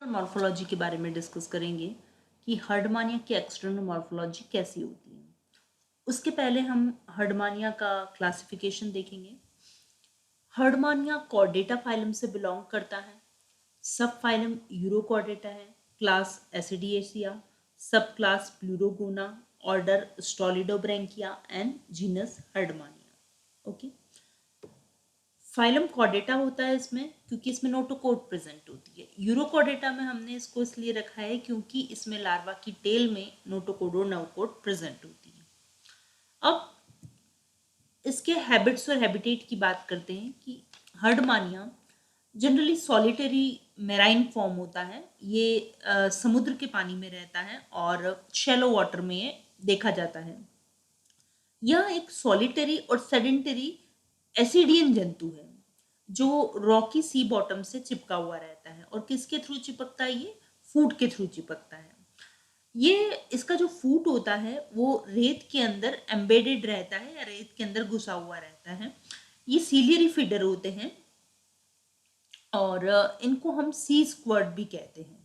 Morphology के बारे में डिस्कस करेंगे कि हर्डमानिया की एक्सटर्नल मॉर्फोलॉजी कैसी होती है। उसके पहले हम हर्डमानिया का क्लासिफिकेशन देखेंगे। हर्डमानिया कॉर्डेटा फाइलम से बिलोंग करता है। सब फाइलम यूरोकॉर्डेटा है। Class Ascidiacea, subclass Pleurogona, order Stolidobranchia and genus Herdmania. Okay, phylum Chordata होता है इसमें क्योंकि इसमें नोटोकोड प्रेजेंट होती है। यूरोकॉर्डेटा में हमने इसको इसलिए रखा है क्योंकि इसमें लार्वा की टेल में नोटोकोड और नवकोड प्रेजेंट होती है। अब इसके हैबिट्स और हैबिटेट की बात करते हैं कि Herdmania generally solitary marine form होता है। ये समुद्र के पानी में रहता है और शैलो वाटर में देखा जाता है। यह एक सॉलिटरी और सेडेंटरी एसिडियन जंतु है जो रॉकी सी बॉटम से चिपका हुआ रहता है। और किसके थ्रू चिपकता है? ये फूड के थ्रू चिपकता है। ये इसका जो फूड होता है वो रेत के अंदर एम्बेडेड रहता है या रेत के अंदर घुसा हुआ रहता है। ये सीलियरी फीडर होते हैं और इनको हम सी स्क्वर्ड भी कहते हैं।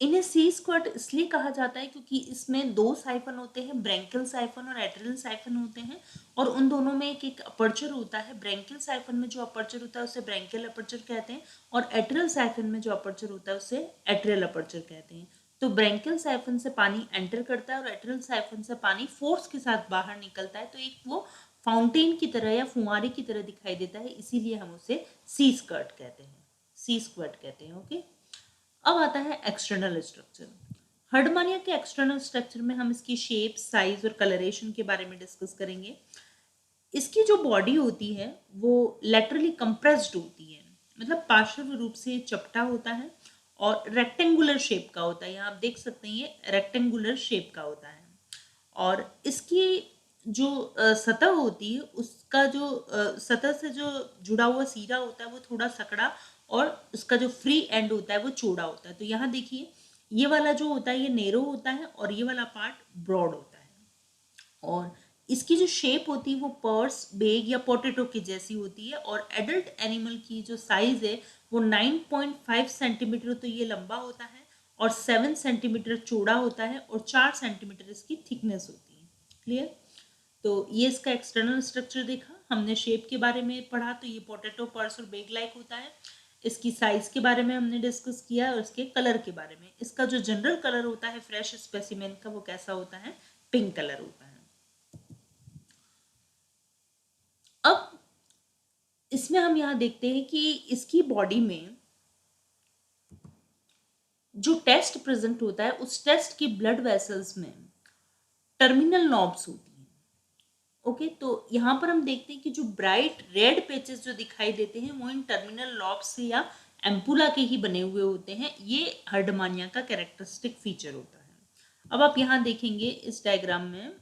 इन्हें सी स्क्वर्ड इसलिए कहा जाता है क्योंकि इसमें दो साइफन होते हैं, ब्रैंकियल साइफन और एट्रियल साइफन होते हैं, और उन दोनों में एक एक अपर्चर होता है। ब्रैंकियल साइफन में जो अपर्चर होता है उसे ब्रैंकियल अपर्चर कहते हैं और एट्रियल साइफन में जो अपर्चर होता है उसे एट्रियल अपर्चर कहते हैं। तो ब्रैंकियल साइफन से पानी एंटर करता है और एट्रियल साइफन से पानी फोर्स के साथ बाहर निकलता है, तो एक वो फाउंटेन की तरह या फुंवारे की तरह दिखाई देता है, इसीलिए हम उसे सी स्क्वर्ड कहते हैं, सी स्क्वर्ड कहते हैं। ओके, अब आता है एक्सटर्नल स्ट्रक्चर। हर्डमानिया के एक्सटर्नल स्ट्रक्चर में हम इसकी शेप, साइज और कलरेशन के बारे में डिस्कस करेंगे। इसकी जो बॉडी होती है वो लेटरली कंप्रेस्ड होती है, मतलब पार्श्व रूप से चपटा होता है और रेक्टेंगुलर शेप का होता है। यहाँ आप देख सकते हैं ये रेक्टेंगुलर शेप का होता है। और इसकी जो सतह होती है उसका जो सतह से जो जुड़ा हुआ सीरा होता है वो थोड़ा सकड़ा और उसका जो फ्री एंड होता है वो चौड़ा होता है। तो यहाँ देखिए ये वाला जो होता है ये नेरो होता है और ये वाला पार्ट ब्रॉड होता है। और इसकी जो शेप होती है वो पर्स, बेग या पोटैटो की जैसी होती है। और एडल्ट एनिमल की जो साइज है वो 9.5 सेंटीमीटर तो ये लंबा होता है और 7 सेंटीमीटर चौड़ा होता है और 4 सेंटीमीटर इसकी थिकनेस होती है। क्लियर? तो ये इसका एक्सटर्नल स्ट्रक्चर देखा हमने। शेप के बारे में पढ़ा तो ये पोटैटो, पर्स और बेग लाइक होता है। इसकी साइज के बारे में हमने डिस्कस किया और इसके कलर के बारे में। इसका जो जनरल कलर होता है फ्रेश स्पेसिमेन का वो कैसा होता है? पिंक कलर होता है। अब इसमें हम यहाँ देखते हैं कि इसकी बॉडी में जो टेस्ट प्रेजेंट होता है उस टेस्ट की ब्लड वेसल्स में टर्मिनल नॉब्स होती हैं। ओके, तो यहाँ पर हम देखते हैं कि जो ब्राइट रेड पेचेस जो दिखाई देते हैं वो इन टर्मिनल लॉब्स से या एम्पुला के ही बने हुए होते हैं। ये हर्डमानिया का कैरेक्टरिस्टिक फीचर होता है। अब आप यहाँ देखेंगे इस डायग्राम में,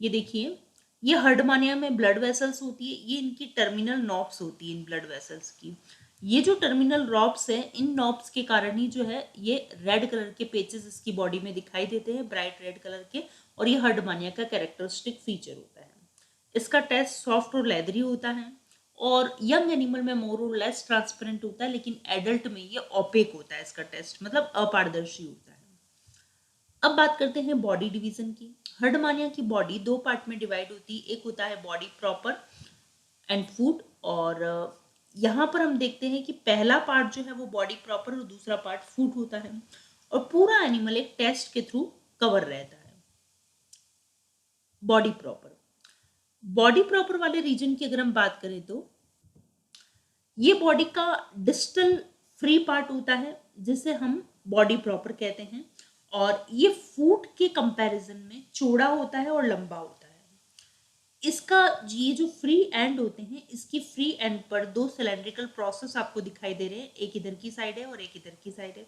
ये देखिए ये हर्डमानिया में ब्लड वेसल्स होती है, ये इनकी टर्मिनल नॉब्स होती है इन ब्लड वेसल्स की। ये जो टर्मिनल नॉब्स है इन नॉब्स के कारण ही जो है ये रेड कलर के पेचेस इसकी बॉडी में दिखाई देते हैं, ब्राइट रेड कलर के, और ये हर्डमानिया का कैरेक्टरिस्टिक फीचर होता है। इसका टेस्ट सॉफ्ट और लेदरी होता है और यंग एनिमल में मोर और लेस ट्रांसपेरेंट होता है, लेकिन एडल्ट में ये ओपेक होता है। इसका टेस्ट मतलब अपारदर्शी होता है। अब बात करते हैं बॉडी डिवीजन की। हर्डमानिया की बॉडी दो पार्ट में डिवाइड होती है। एक होता है बॉडी प्रॉपर एंड फूड, और यहाँ पर हम देखते हैं कि पहला पार्ट जो है वो बॉडी प्रॉपर और दूसरा पार्ट फूड होता है और पूरा एनिमल एक टेस्ट के थ्रू कवर रहता है। बॉडी प्रॉपर वाले रीजन की अगर हम बात करें तो ये बॉडी का डिस्टल फ्री पार्ट होता है जिसे हम बॉडी प्रॉपर कहते हैं, और ये फूट के कंपैरिजन में चौड़ा होता है और लंबा होता है। इसका ये जो फ्री एंड होते हैं इसकी फ्री एंड पर दो सिलेंड्रिकल प्रोसेस आपको दिखाई दे रहे हैं, एक इधर की साइड है और एक इधर की साइड है।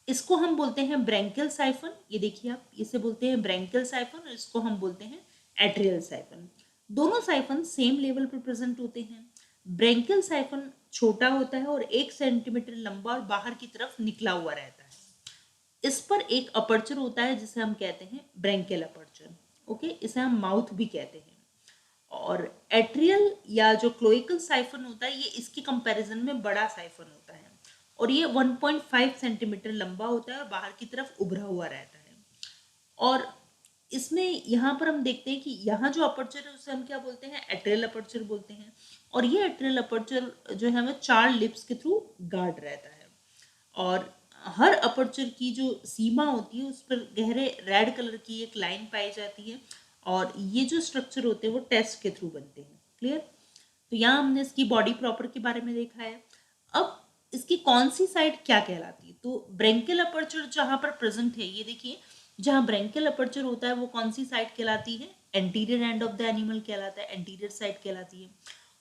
इसको हम बोलते हैं ब्रैंकियल साइफन। ये देखिए आप, इसे बोलते हैं ब्रैंकियल साइफन और इसको हम बोलते हैं एट्रियल साइफन। दोनों साइफन सेम लेवल पर प्रेजेंट होते हैं। ब्रैंकियल साइफन छोटा होता है और 1 सेंटीमीटर लंबा और बाहर की तरफ निकला हुआ रहता है। इस पर एक अपर्चर होता है जिसे हम कहते हैं ब्रैंकियल अपर्चर। ओके, इसे हम माउथ भी कहते हैं। और एट्रियल या जो क्लोइकल साइफन होता है ये इसके कंपैरिजन में बड़ा साइफन होता है और ये 1.5 सेंटीमीटर लंबा होता है और बाहर की तरफ उभरा हुआ रहता है। और इसमें यहाँ पर हम देखते हैं कि यहाँ जो अपर्चर है उसे हम क्या बोलते हैं, एट्रियल अपर्चर बोलते हैं। और ये एट्रियल अपर्चर जो है वो 4 लिप्स के थ्रू गार्ड रहता है और हर अपर्चर की जो सीमा होती है उस पर गहरे रेड कलर की एक लाइन पाई जाती है और ये जो स्ट्रक्चर होते हैं वो टेस्ट के थ्रू बनते हैं। क्लियर? तो यहाँ हमने इसकी बॉडी प्रॉपर के बारे में देखा है। अब इसकी कौन सी साइड क्या कहलाती है, तो ब्रेंकियल अपर्चर जहां पर प्रेजेंट है, ये देखिए जहां ब्रेंकियल अपर्चर होता है वो कौन सी साइड कहलाती है, anterior end of the animal कहलाता है, एंटीरियर साइड कहलाती है।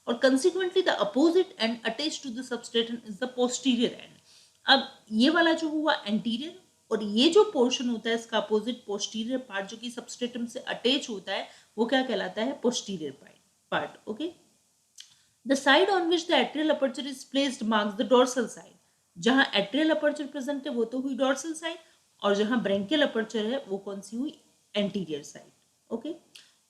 और consequently the opposite end attached to the substratum is the posterior end. अब ये वाला जो हुआ एंटीरियर और ये जो पोर्शन होता है इसका अपोजिट पोस्टीरियर पार्ट जो कि सबस्ट्रेटम से अटैच होता है वो क्या कहलाता है, posterior part. Okay, the side on which the atrial aperture is placed marks the dorsal side. जहां एट्रियल अपर्चर प्रेजेंट है वो तो हुई डोर्सल साइड और जहां ब्रेंकियल अपर्चर है वो कौन सी हुई, एंटीरियर साइड। ओके,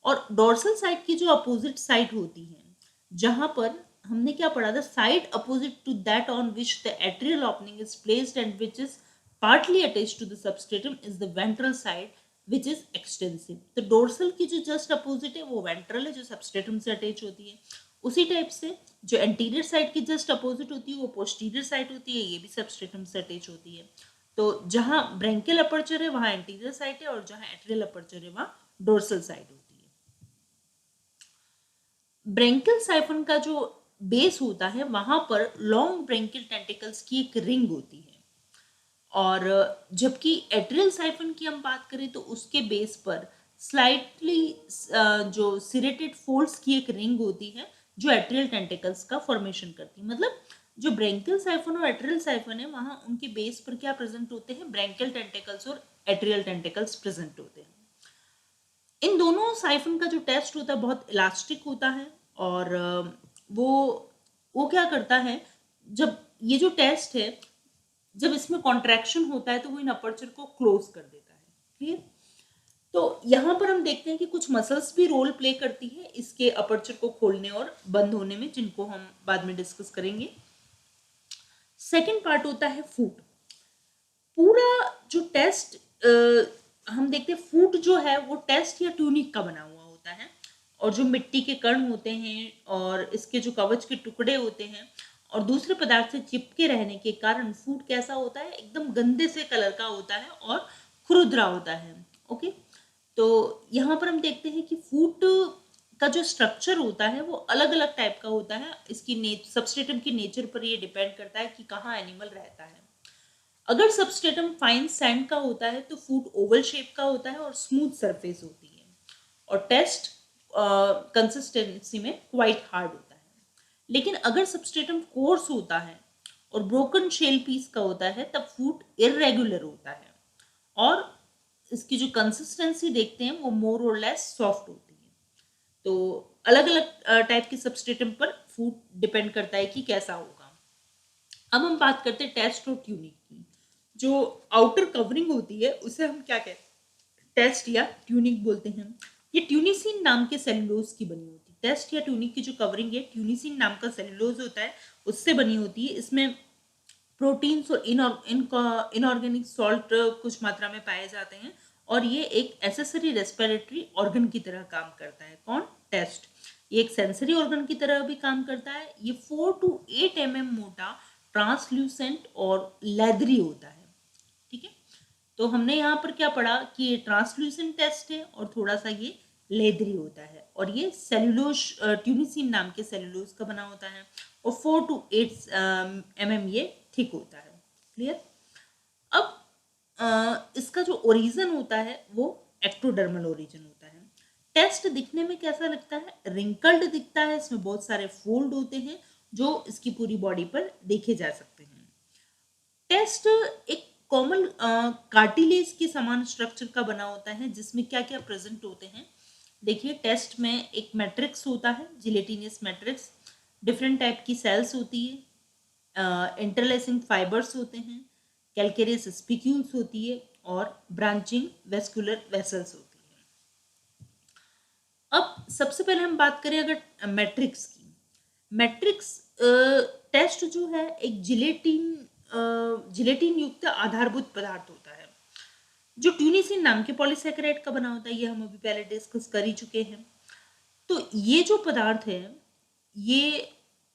और डोर्सल साइड की जो अपोजिट साइड होती है जहां पर हमने क्या पढ़ा था, side opposite to that on which the atrial opening is placed and which is partly attached to the substratum is the ventral side which is extensive. तो डोर्सल की जो जस्ट अपोजिट है वो वेंट्रल है जो सबस्ट्रेटम से attach होती है। उसी टाइप से जो एंटीरियर साइड की जस्ट अपोजिट होती है वो पोस्टीरियर साइड होती है, ये भी सबस्ट्रेटम से अटैच होती है। तो जहां ब्रेंकियल अपर्चर है वहां एंटीरियर साइड है और जहां एट्रियल अपर्चर है वहां डोर्सल साइड होती है। ब्रेंकियल साइफन का जो बेस होता है वहां पर लॉन्ग ब्रेंकियल टेंटिकल्स की एक रिंग होती है और जबकि एट्रियल साइफन की हम बात करें तो उसके बेस पर स्लाइटली जो सिरेटेड फोल्ड्स की एक रिंग होती है जो एट्रियल टेंटिकल्स का फॉर्मेशन करती है। मतलब जो ब्रेंकियल साइफन और एट्रियल साइफन है वहां उनके बेस पर क्या प्रेजेंट होते हैं, ब्रेंकियल टेंटिकल्स और एट्रियल टेंटिकल्स प्रेजेंट होते हैं। इन दोनों साइफन का जो टेस्ट होता है बहुत इलास्टिक होता है और वो क्या करता है, जब ये जो टेस्ट है जब इसमें कॉन्ट्रैक्शन होता है तो वो इन अपर्चर को क्लोज कर देता है। क्लियर? तो यहाँ पर हम देखते हैं कि कुछ मसल्स भी रोल प्ले करती है इसके अपर्चर को खोलने और बंद होने में, जिनको हम बाद में डिस्कस करेंगे। सेकेंड पार्ट होता है फूट। पूरा जो टेस्ट हम देखते हैं फूट जो है वो टेस्ट या ट्यूनिक का बना हुआ होता है और जो मिट्टी के कण होते हैं और इसके जो कवच के टुकड़े होते हैं और दूसरे पदार्थ से चिपके रहने के कारण फूट कैसा होता है, एकदम गंदे से कलर का होता है और खुरदरा होता है। ओके, तो यहाँ पर हम देखते हैं कि फूट का जो स्ट्रक्चर होता है वो अलग अलग टाइप का होता है। इसकी सबस्ट्रेटम की नेचर पर ये डिपेंड करता है कि कहाँ एनिमल रहता है। अगर सबस्ट्रेटम फाइन सैंड का होता है तो फूट ओवल शेप का होता है और स्मूथ सरफेस होती है और टेस्ट कंसिस्टेंसी में क्वाइट हार्ड होता है। लेकिन अगर सबस्ट्रेटम कोर्स होता है और ब्रोकन शेल पीस का होता है तब फूट इरेगुलर होता है और इसकी जो कंसिस्टेंसी देखते हैं वो मोर और लेस सॉफ्ट होती है। तो अलग अलग टाइप के सबस्ट्रेटम पर फूट डिपेंड करता है कि कैसा होगा। अब हम बात करते हैं टेस्ट और ट्यूनिक की। जो आउटर कवरिंग होती है उसे हम क्या कहते हैं, टेस्ट या ट्यूनिक बोलते हैं। ये ट्यूनिसिन नाम के सेलुलोज की बनी होती है। टेस्ट या ट्यूनिक की जो कवरिंग है ट्यूनिसिन नाम का सेलुलोज होता है उससे बनी होती है। इसमें प्रोटीन्स और इनऑर्गेनिक सॉल्ट कुछ मात्रा में पाए जाते हैं और ये एक एसेसरी रेस्पिरेटरी ऑर्गन की तरह काम करता है। कौन? टेस्ट। ये एक सेंसरी ऑर्गन की तरह भी काम करता है। ये 4 to 8 mm मोटा, ट्रांसल्यूसेंट और लेदरी होता है। ठीक है, तो हमने यहाँ पर क्या पढ़ा कि ये ट्रांसल्यूसेंट टेस्ट है और थोड़ा सा ये लेदरी होता है और ये सेलुलोज ट्यूनिसिन नाम के सेलुलोज का बना होता है और 4 to 8 mm ये थिक होता है। क्लियर? अब इसका जो ओरिजिन होता है वो एक्टोडर्मल ओरिजिन होता है। टेस्ट दिखने में कैसा लगता है? रिंकल्ड दिखता है, इसमें बहुत सारे फोल्ड होते हैं जो इसकी पूरी बॉडी पर देखे जा सकते हैं। टेस्ट एक कॉमन कार्टिलेज के समान स्ट्रक्चर का बना होता है जिसमें क्या क्या प्रेजेंट होते हैं। देखिए टेस्ट में एक मैट्रिक्स होता है, जिलेटिनियस मैट्रिक्स, डिफरेंट टाइप की सेल्स होती है, इंटरलेसिंग फाइबर्स होते हैं, कैलकेरियस स्पिक्यूल्स होती है और ब्रांचिंग वेस्कुलर वेसल्स होती है। अब सबसे पहले हम बात करें अगर मैट्रिक्स की, मैट्रिक्स टेस्ट जो है एक जिलेटिन युक्त आधारभूत पदार्थ होता है जो ट्यूनिसिन नाम के पॉलीसेकेराइड का बना होता है। ये हम अभी पहले डिस्कस कर ही चुके हैं। तो ये जो पदार्थ है ये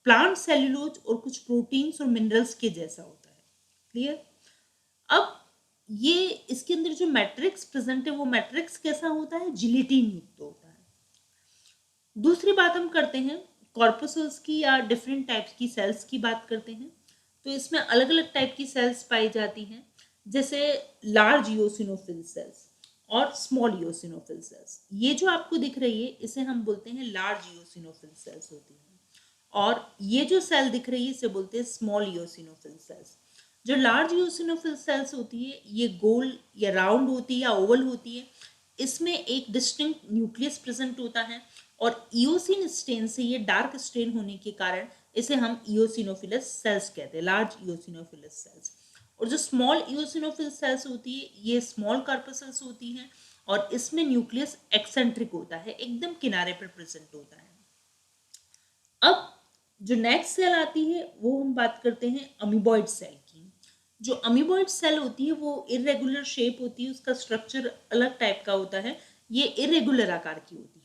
प्लांट सेल्यूलोज और कुछ प्रोटीन्स और मिनरल्स के जैसा होता है। क्लियर? अब ये इसके अंदर जो मैट्रिक्स प्रेजेंट है वो मैट्रिक्स कैसा होता है? जिलेटिन युक्त होता है। दूसरी बात हम करते हैं कॉर्पसूल्स की या डिफरेंट टाइप्स की सेल्स की बात करते हैं। तो इसमें अलग अलग टाइप की सेल्स पाई जाती हैं, जैसे लार्ज इओसिनोफिल सेल्स और स्मॉल इओसिनोफिल सेल्स। ये जो आपको दिख रही है इसे हम बोलते हैं लार्ज इओसिनोफिल सेल्स होती हैं, और ये जो सेल दिख रही है इसे बोलते हैं स्मॉल इओसिनोफिल सेल्स। जो लार्ज इओसिनोफिल सेल्स होती है ये गोल या राउंड होती है या ओवल होती है। इसमें एक डिस्टिंक्ट न्यूक्लियस प्रेजेंट होता है, और इओसिन स्टेन से ये डार्क स्टेन होने के कारण इसे हम इओसिनोफिलस सेल्स कहते हैं, लार्ज इओसिनोफिलस सेल्स। और जो स्मॉल इओसिनोफिल सेल्स होती है ये स्मॉल कार्पसेल्स होती हैं, और इसमें न्यूक्लियस एक्सेंट्रिक होता है, एकदम किनारे पर प्रेजेंट होता है। अब जो नेक्स्ट सेल आती है वो हम बात करते हैं अमीबॉइड सेल की। जो अमीबॉइड सेल होती है वो इरेगुलर शेप होती है, उसका स्ट्रक्चर अलग टाइप का होता है, ये इरेगुलर आकार की होती है।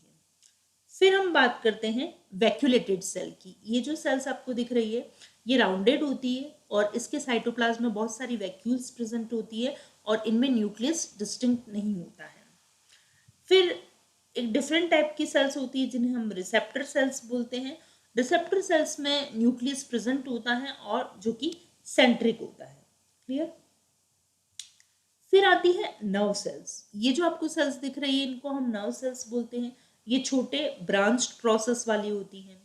फिर हम बात करते हैं वैक्यूलेटेड सेल की। ये जो सेल्स आपको दिख रही है ये राउंडेड होती है, और इसके साइटोप्लाज्म में बहुत सारी वैक्यूल्स प्रेजेंट होती है, और इनमें न्यूक्लियस डिस्टिंक्ट नहीं होता है। फिर एक डिफरेंट टाइप की सेल्स होती है जिन्हें हम रिसेप्टर सेल्स बोलते हैं। रिसेप्टर सेल्स में न्यूक्लियस प्रेजेंट होता है और जो कि सेंट्रिक होता है। क्लियर? फिर आती है नर्व सेल्स। ये जो आपको सेल्स दिख रही है इनको हम नर्व सेल्स बोलते हैं। ये छोटे ब्रांच्ड प्रोसेस वाली होती हैं।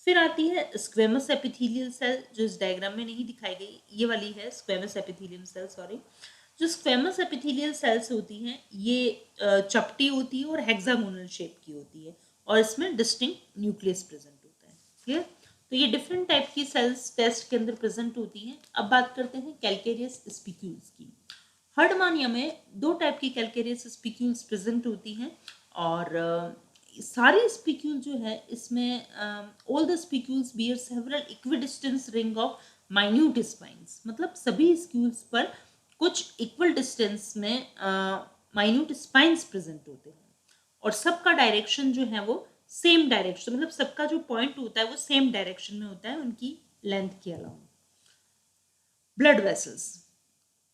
फिर आती है स्क्वेमस एपिथेलियल सेल, जो इस डायग्राम में नहीं दिखाई गई, ये वाली है स्क्वेमस एपिथेलियम सेल, सॉरी। जो स्क्वेमस एपिथेलियल सेल्स होती हैं ये चपटी होती है और हेक्सागोनल शेप की होती है, और इसमें डिस्टिंक्ट न्यूक्लियस प्रेजेंट होता है। क्लियर? तो ये डिफरेंट टाइप की सेल्स टेस्ट के अंदर प्रेजेंट होती हैं। अब बात करते हैं कैल्केरियस स्पिक्यूल्स की। हर्डमानिया में दो टाइप की कैल्केरियस स्पिक्यूल्स प्रेजेंट होती हैं, और सारी स्पिक्यूल जो है इसमें all the spicules bear several equidistance ring of minute spines. मतलब सभी स्पिक्यूल्स पर कुछ इक्वल डिस्टेंस में माइन्यूट स्पाइंस प्रेजेंट होते हैं, और सबका डायरेक्शन जो है वो सेम डायरेक्शन, मतलब सबका जो पॉइंट होता है वो सेम डायरेक्शन में होता है उनकी लेंथ के अलावा। Blood vessels.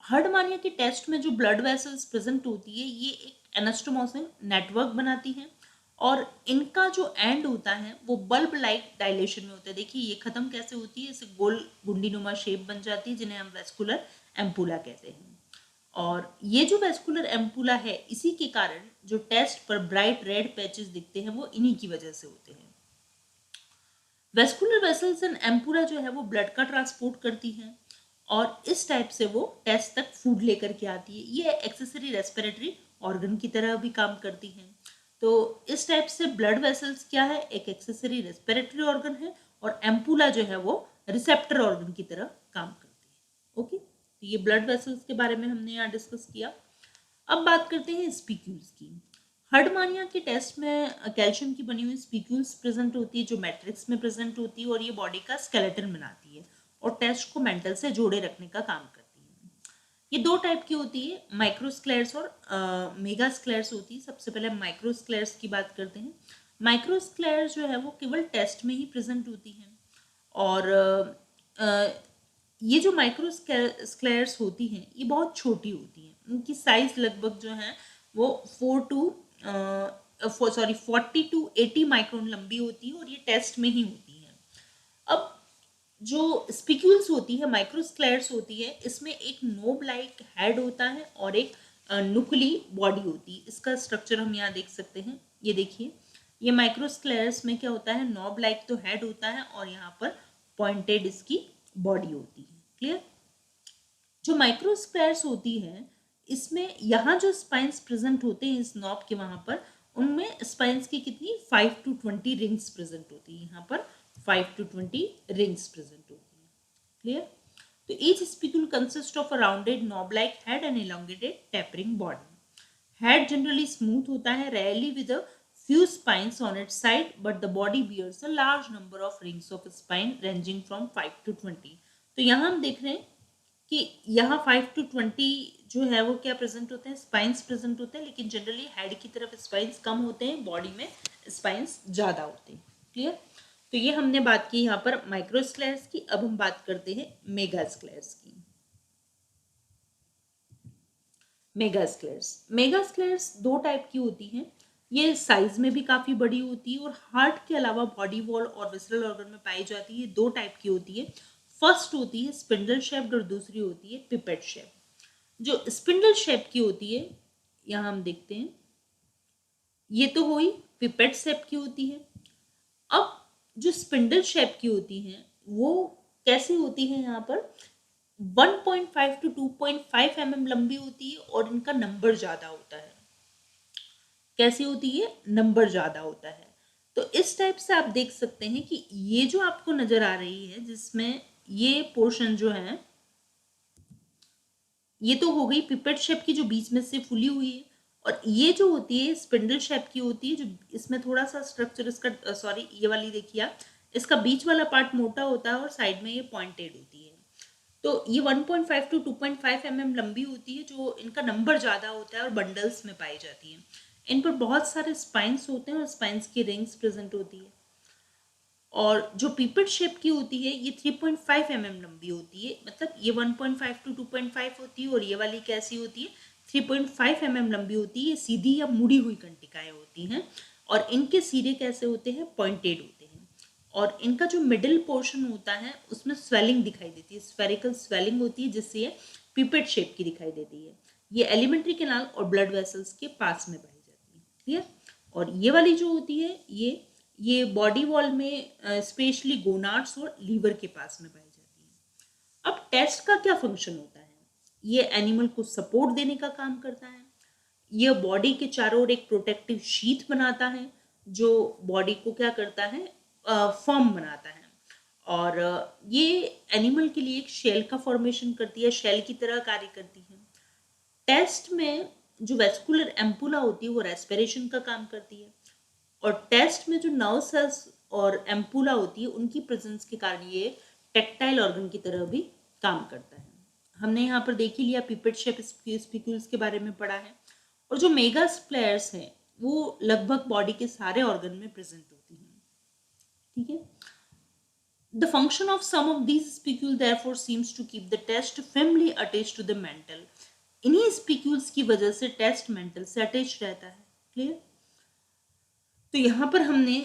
हर्डमानिया के टेस्ट में जो ब्लड वेसल्स प्रेजेंट होती है ये एक एनास्टोमोसिन नेटवर्क बनाती हैं, और इनका जो एंड होता है वो बल्ब लाइक डायलेशन में होता है। देखिए ये खत्म कैसे होती है, इसे गोल गुंडीनुमा शेप बन जाती है जिन्हें हम वेस्कुलर एम्पुला कहते हैं। और ये जो वेस्कुलर एम्पुला है इसी के कारण जो टेस्ट पर ब्राइट रेड पैचेस दिखते हैं वो इन्हीं की वजह से होते हैं। वेस्कुलर वेसल्स एंड एम्पुला जो है वो ब्लड का ट्रांसपोर्ट करती हैं, और इस टाइप से वो टेस्ट तक फूड लेकर के आती है। ये एक्सेसरी रेस्पिरेटरी ऑर्गन की तरह भी काम करती हैं। तो इस टाइप से ब्लड वेसल्स क्या है, एक एक्सेसरी रेस्पिरेटरी ऑर्गन है, और एम्पुला जो है वो रिसेप्टर ऑर्गन की तरह काम करती है। ओके, तो ये ब्लड वेसल्स के बारे में हमने यहाँ डिस्कस किया। अब बात करते हैं स्पिक्यूल्स की। हर्डमानिया के टेस्ट में कैल्शियम की बनी हुई स्पिक्यूल्स प्रेजेंट होती है जो मैट्रिक्स में प्रेजेंट होती है, और ये बॉडी का स्केलेटन बनाती है और टेस्ट को मेंटल से जोड़े रखने का काम करती है। ये दो टाइप की होती है, माइक्रोस्क्लेयर्स और मेगास्क्लेयर्स होती है। सबसे पहले माइक्रोस्क्लेयर्स की बात करते हैं। माइक्रोस्क्लेयर्स जो है वो केवल टेस्ट में ही प्रेजेंट होती हैं, और ये जो माइक्रोस्क्लेयर्स होती हैं ये बहुत छोटी होती हैं। उनकी साइज लगभग जो है वो 40 टू 80 माइक्रोन लंबी होती है, और ये टेस्ट में ही होती है। अब जो स्पिक्यूल्स होती है, माइक्रोस्क्लेयर्स होती है, इसमें एक नोब लाइक हेड होता है और एक नुक्ली बॉडी होती है। इसका स्ट्रक्चर हम यहाँ देख सकते हैं। ये देखिए, ये माइक्रोस्क्लेयर्स में क्या होता है, नोब लाइक तो हेड होता है और यहाँ पर पॉइंटेड इसकी बॉडी होती है। क्लियर? जो माइक्रोस्क्लेयर्स होती है इसमें यहाँ जो स्पाइंस प्रेजेंट होते हैं इस नॉब के वहां पर, उनमें स्पाइंस की कितनी 5 to 20 रिंग्स प्रेजेंट होती है। यहाँ पर 5 to 20 रिंग्स प्रेजेंट होती है। क्लियर? तो each spicule consists of a rounded knob-like head and elongated tapering body. Head generally smooth होता है, rarely with a few spines on its side, but the body bears a large number of rings of spine ranging from 5 to 20. तो यहाँ हम देख रहे हैं कि यहाँ 5 to 20 जो है वो क्या प्रेजेंट होते हैं, स्पाइंस प्रेजेंट होते हैं, लेकिन जनरली हेड की तरफ स्पाइंस कम होते हैं, बॉडी में स्पाइंस ज़्यादा होते हैं। क्लियर? तो ये हमने बात की यहाँ पर माइक्रोस्क्लेयर्स की। अब हम बात करते हैं मेगास्क्लेयर्स की। मेगास्क्लेयर्स दो टाइप की होती हैं। ये साइज में भी काफ़ी बड़ी होती है और हार्ट के अलावा बॉडी वॉल और विसरल ऑर्गन में पाई जाती है। ये दो टाइप की होती है। फर्स्ट होती है स्पिंडल शेप्ड और दूसरी होती है पिपेट शेप। जो स्पिंडल शेप की होती है, यहाँ हम देखते हैं, ये तो हुई पिपेट शेप की होती है। अब जो स्पिंडल शेप की होती हैं वो कैसी होती है, यहाँ पर 1.5 to 2.5 mm लंबी होती है और इनका नंबर ज़्यादा होता है। कैसी होती है? नंबर ज़्यादा होता है। तो इस टाइप से आप देख सकते हैं कि ये जो आपको नज़र आ रही है, जिसमें ये पोर्शन जो है, ये तो हो गई पिपेट शेप की जो बीच में से फुली हुई है, और ये जो होती है स्पिंडल शेप की होती है, जो इसमें थोड़ा सा स्ट्रक्चर इसका सॉरी ये वाली देखिए आप, इसका बीच वाला पार्ट मोटा होता है और साइड में ये पॉइंटेड होती है। तो ये 1.5 to 2.5 mm लंबी होती है, जो इनका नंबर ज़्यादा होता है और बंडल्स में पाई जाती है। इन पर बहुत सारे स्पाइंस होते हैं और स्पाइंस की रिंग्स प्रेजेंट होती है। और जो पिपेट शेप की होती है ये 3.5 mm लंबी होती है, मतलब ये 1.5 to 2.5 होती है, और ये वाली कैसी होती है, 3.5 mm लंबी होती है। ये सीधी या मुड़ी हुई कंटिकाएं होती हैं और इनके सिरे कैसे होते हैं, पॉइंटेड होते हैं, और इनका जो मिडिल पोर्शन होता है उसमें स्वेलिंग दिखाई देती है, स्फेरिकल स्वेलिंग होती है, जिससे ये पिपेट शेप की दिखाई देती है। ये एलिमेंट्री कैनाल और ब्लड वेसल्स के पास में पाई जाती है। क्लियर? और ये वाली जो होती है ये बॉडी वॉल में स्पेशली गोनाड्स और लीवर के पास में पाई जाती है। अब टेस्ट का क्या फंक्शन होता है? ये एनिमल को सपोर्ट देने का काम करता है। ये बॉडी के चारों ओर एक प्रोटेक्टिव शीथ बनाता है, जो बॉडी को क्या करता है, फॉर्म बनाता है, और ये एनिमल के लिए एक शेल का फॉर्मेशन करती है, शेल की तरह कार्य करती है। टेस्ट में जो वेस्कुलर एम्पुला होती है वो रेस्पिरेशन का काम करती है, और टेस्ट में जो नर्व सेल्स और एम्पुला होती है उनकी प्रेजेंस के कारण ये टेक्टाइल ऑर्गन की तरह भी काम करता है। हमने यहाँ पर देख ही लिया, पिपेट शेप स्पिक्यूल्स के बारे में पढ़ा है। और जो मेगास्क्लेयर्स हैं वो लगभग बॉडी के सारे ऑर्गन में प्रेजेंट होती हैं। ठीक है? The function of some of these spicules therefore seems to keep the test firmly attached to the mantle. इन्हीं स्पिक्यूल्स की वजह से टेस्ट मेंटल से अटैच रहता है। क्लियर? तो यहाँ पर हमने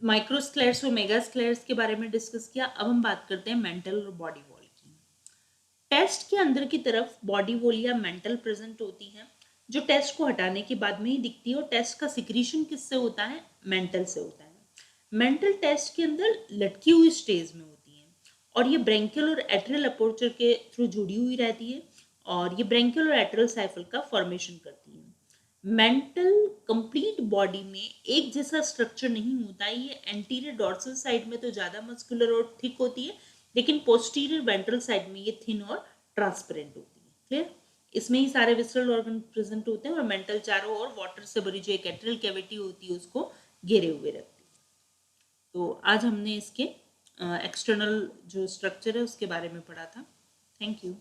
माइक्रोस्क्लेयर्स और मेगास्क्लेयर्स के बारे में डिस्कस किया। अब हम बात करते हैं मेंटल और बॉडी वॉल की। टेस्ट के अंदर की तरफ बॉडी वॉल या मेंटल प्रेजेंट होती है, जो टेस्ट को हटाने के बाद में ही दिखती है, और टेस्ट का सिक्रीशन किससे होता है, मेंटल से होता है। मेंटल टेस्ट के अंदर लटकी हुई स्टेज में होती है, और ये ब्रेंकियल और एट्रियल अपर्चर के थ्रू जुड़ी हुई रहती है, और ये ब्रेंकियल और एट्रियल साइफल का फॉर्मेशन करती है। मेंटल कंप्लीट बॉडी में एक जैसा स्ट्रक्चर नहीं होता है। ये एंटीरियर डॉर्सल साइड में तो ज़्यादा मस्कुलर और थिक होती है, लेकिन पोस्टीरियर वेंट्रल साइड में ये थिन और ट्रांसपेरेंट होती है। क्लियर? इसमें ही सारे विसरल ऑर्गन प्रेजेंट होते हैं, और मेंटल चारों ओर वाटर से भरी जो एक एट्रियल कैविटी होती है उसको घेरे हुए रखती है। तो आज हमने इसके एक्सटर्नल जो स्ट्रक्चर है उसके बारे में पढ़ा था। Thank you.